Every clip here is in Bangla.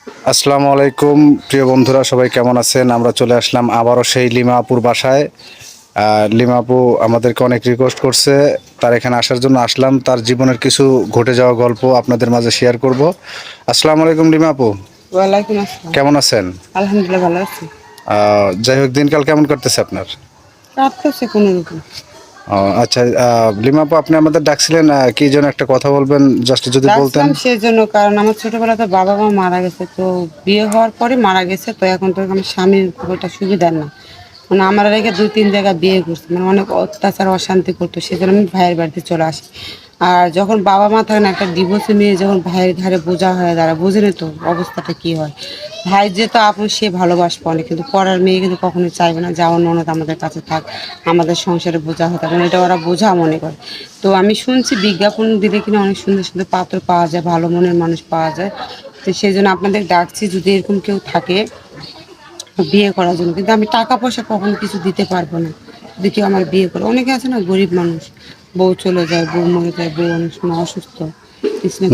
আসসালামু আলাইকুম প্রিয় বন্ধুরা, সবাই কেমন আছেন? আমরা চলে আসলাম আবারও সেই লিমা আপুর বাসায়। লিমা আপু আমাদেরকে অনেক রিকোয়েস্ট করছে, তার এখানে আসার জন্য আসলাম। তার জীবনের কিছু ঘটে যাওয়া গল্প আপনাদের মাঝে শেয়ার করব। আসসালামু আলাইকুম লিমা আপু, ওয়ালাইকুম আসসালাম। কেমন আছেন? আলহামদুলিল্লাহ ভালো আছি। যাই হোক, দিনকাল কেমন করতেছে আপনার? কাটতেছে কোনো রকম। আচ্ছা, লিমা আপু আপনি আমাদের ডাকছিলেন, কি যেন একটা কথা বলবেন, জাস্ট যদি বলতেন। ডাকছিলাম সেই জন্য, কারণ আমার ছোটবেলাতে বাবা মা মারা গেছে, তো বিয়ে হওয়ার পরে মারা গেছে, তো এখন তো আমার স্বামীর খুব একটা সুবিধার না। মানে আমার রেখে 2-3 জায়গায় বিয়ে করছে, মানে অনেক অত্যাচার অশান্তি করতো, সেই জন্য আমি ভাইয়ের বাড়িতে চলে আসি। আর যখন বাবা মা থাকে না, একটা ডিভোর্সি মেয়ে যখন ভাইয়ের ঘাড়ে বোঝা হয়ে দাঁড়ায়, বুঝেনি তো অবস্থাটা কি হয়। ভাই যেহেতু আপন, সে ভালোবাসবে অনেক, কিন্তু পড়ার মেয়ে কিন্তু কখনোই চাইবে না যে আমার ননদ আমাদের কাছে থাক, আমাদের সংসারে বোঝা হতে পারে, এটা ওরা বোঝা মনে করে। তো আমি শুনছি বিজ্ঞাপন দিলে কিনা অনেক সুন্দর সুন্দর পাত্র পাওয়া যায়, ভালো মনের মানুষ পাওয়া যায়। তো সেই জন্য আপনাদের ডাকছি, যদি এরকম কেউ থাকে বিয়ে করার জন্য। কিন্তু আমি টাকা পয়সা কখনো কিছু দিতে পারবো না যদি কেউ আমার বিয়ে করে। অনেকে আছে না, গরিব মানুষ, বউ চলে যায়, বউ মরে যায়, বউ অনেক সময় অসুস্থ,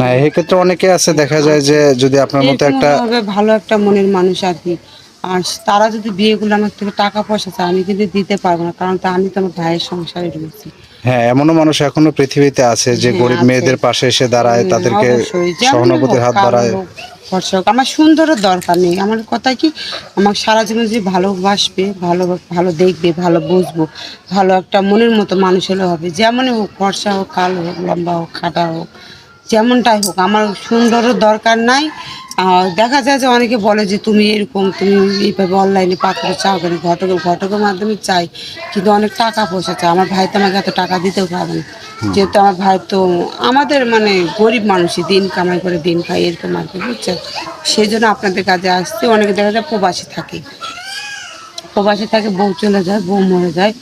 না, এক্ষেত্রে অনেকে আছে, দেখা যায় যে যদি আপনার মতো এরকম একটা হবে ভালো একটা মনের মানুষ আর কি। আর তারা যদি বিয়ে করলে আমার থেকে টাকা পয়সা চায়, আমি কিন্তু দিতে পারবো না, কারণ তা আমি তো আমার ভাইয়ের সংসারে রয়েছি। হ্যাঁ, এমনও মানুষ এখনো পৃথিবীতে আছে যে হ্যাঁ গরিব আছে। মেয়েদের পাশে এসে দাঁড়ায়, তাদেরকে অবশ্যই, যেমনই হোক, সহানুভূতির হাত কালো বাড়ায়। হোক, ফর্সা হোক, আমার সুন্দরের দরকার নেই। আমার কথা কি, আমার সারা জীবন যে ভালোবাসবে, ভালো ভালো দেখবে, ভালো বুঝবো, ভালো একটা মনের মতো মানুষ হলে হবে। যেমনই হোক, ফর্সা হোক, কালো হোক, লম্বা হোক, খাটা হোক, যেমনটাই হোক, আমার সুন্দরের দরকার নাই। দেখা যায় যে অনেকে বলে যে তুমি এরকম, তুমি এইভাবে অনলাইনে পাত্র চাও কেন, ঘটকের মাধ্যমে চাই, কিন্তু অনেক টাকা পয়সা চাই। আমার ভাই তো আমাকে এত টাকা দিতেও পারবে না, যেহেতু আমার ভাই তো আমাদের মানে গরিব মানুষই, দিন কামাই করে দিন খাই, এরকম আর কি, বুঝছেন। সেই জন্য আপনাদের কাছে আসছে। অনেকে দেখা যায় প্রবাসী থাকে, বউ চলে যায়, বউ মরে যায়,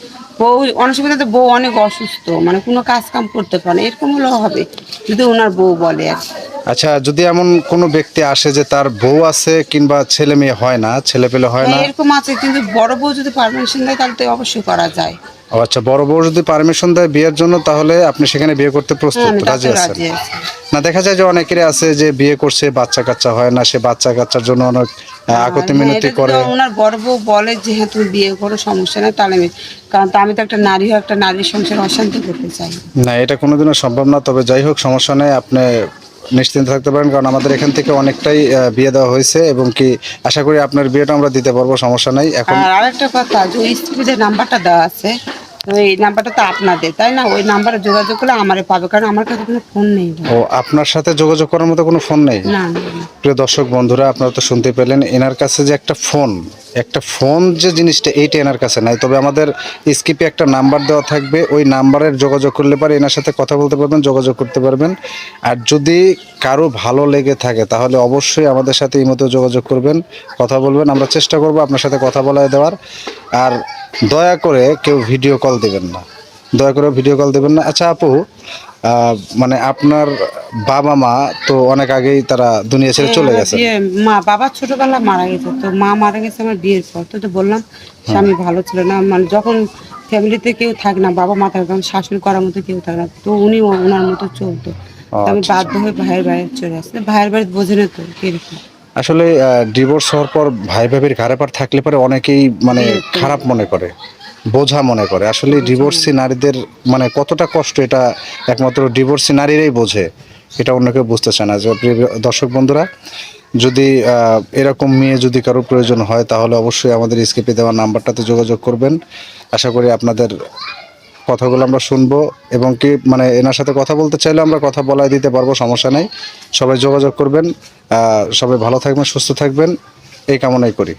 বউ অনেক সময় তাদের বউ অনেক অসুস্থ, মানে কোনো কাজ কাম করতে পারে না, এরকম হলেও হবে যদি ওনার বউ বলে আর কি। আচ্ছা, যদি এমন কোনো ব্যক্তি আসে যে তার বউ আছে কিংবা ছেলে মেয়ে হয় না, ছেলে পেলে হয় হ্যাঁ না। এরকম আছে, কিন্তু বড় বউ যদি পারমিশন দেয় তাহলে তো অবশ্যই করা যায়। ও আচ্ছা, বড় বউ যদি পারমিশন দেয় বিয়ের জন্য, তাহলে আপনি সেখানে বিয়ে করতে হ্যাঁ প্রস্তুত, আমি রাজি তাতেও আছেন? রাজি আছি। না, দেখা যায় যে অনেকেরই আছে যে বিয়ে করছে, বাচ্চা কাচ্চা হয় না, সে বাচ্চা কাচ্চার জন্য অনেক আর আকুতি হ্যাঁ, মিনতি এটা যদি করে। ওনার বড় বউ বলে যে হ্যাঁ তুমি বিয়ে করো, সমস্যা নেই, তাহলে আমি, কারণ তো আমি তো একটা নারী হয়ে একটা নারীর সংসার অশান্তি করতে চাই না। না, এটা কোনোদিনও সম্ভব না। তবে যাই হোক, সমস্যা নেই, আপনি নিশ্চিন্ত থাকতে পারেন, কারণ আমাদের এখান থেকে অনেকটাই বিয়ে দেওয়া হয়েছে, এবং কি আশা করি আপনার বিয়েটা আমরা দিতে পারবো, সমস্যা নাই। এখন আর আরেকটা কথা, যে ওই স্ত্রীর যে নাম্বারটা দেওয়া আছে, তো এই নাম্বারটা তো আপনাদের, তাই না? ওই নাম্বারে যোগাযোগ করলে আমারে পাবে, কারণ আমার কাছে কোনো ফোন নেই ভাই। ও, আপনার সাথে যোগাযোগ করার মতো কোনো ফোন নেই? না না না। প্রিয় দর্শক বন্ধুরা, আপনারা তো শুনতে পেলেন, এনার কাছে যে একটা ফোন যে জিনিসটা, এইটা এনার কাছে নাই। তবে আমাদের স্কিপে একটা নাম্বার দেওয়া থাকবে, ওই নাম্বারের যোগাযোগ করলে পারে এনার সাথে কথা বলতে পারবেন, যোগাযোগ করতে পারবেন। আর যদি কারো ভালো লেগে থাকে তাহলে অবশ্যই আমাদের সাথে এই মতো যোগাযোগ করবেন, কথা বলবেন, আমরা চেষ্টা করব আপনার সাথে কথা বলায় দেওয়ার। আর দয়া করে কেউ ভিডিও কল দেবেন না, দয়া করে ভিডিও কল দেবেন না। আচ্ছা আপু, মানে আপনার বাবা মা তো অনেক আগেই তারা দুনিয়া ছেড়ে হ্যাঁ, চলে আমার গেছেন। বিয়ে, মা বাবা ছোটবেলা মারা গেছে, তো মা মারা গেছে আমার বিয়ের পর। তো বললাম স্বামী ভালো ছিল না, মানে যখন ফ্যামিলিতে কেউ থাকে না, বাবা মা থাকে, তখন শাসন করার মতো কেউ থাকে না, তো উনি ওনার মতো চলতো। ও তো আমি আচ্ছা বাধ্য আচ্ছা। হয়ে ভাইয়ের বাড়ি চলে আসতে, ভাইয়ের বাড়ি বোঝে না তো কিরকম। আসলে ডিভোর্স হওয়ার পর ভাই ভাবির ঘাড়ে পার থাকলে পরে অনেকেই মানে বিরক্ত খারাপ লাগে, মনে করে, বোঝা মনে করে। আসলে বোঝা ডিভোর্সি মনে। নারীদের মানে কতটা কষ্ট, এটা একমাত্র ডিভোর্সি নারীরাই বোঝে, এটা অন্য কেউ বুঝতে চায় না। যে প্রিয় দর্শক বন্ধুরা, যদি এরকম মেয়ে যদি কারো প্রয়োজন হয় তাহলে অবশ্যই আমাদের স্ক্রিপে দেওয়া নাম্বারটাতে যোগাযোগ করবেন। আশা করি আপনাদের কথাগুলো আমরা শুনবো, এবং কি মানে এনার সাথে কথা বলতে চাইলে আমরা কথা বলাই দিতে পারবো, সমস্যা নেই। সবাই যোগাযোগ করবেন। সবাই ভালো থাকবেন, সুস্থ থাকবেন, এই কামনাই করি।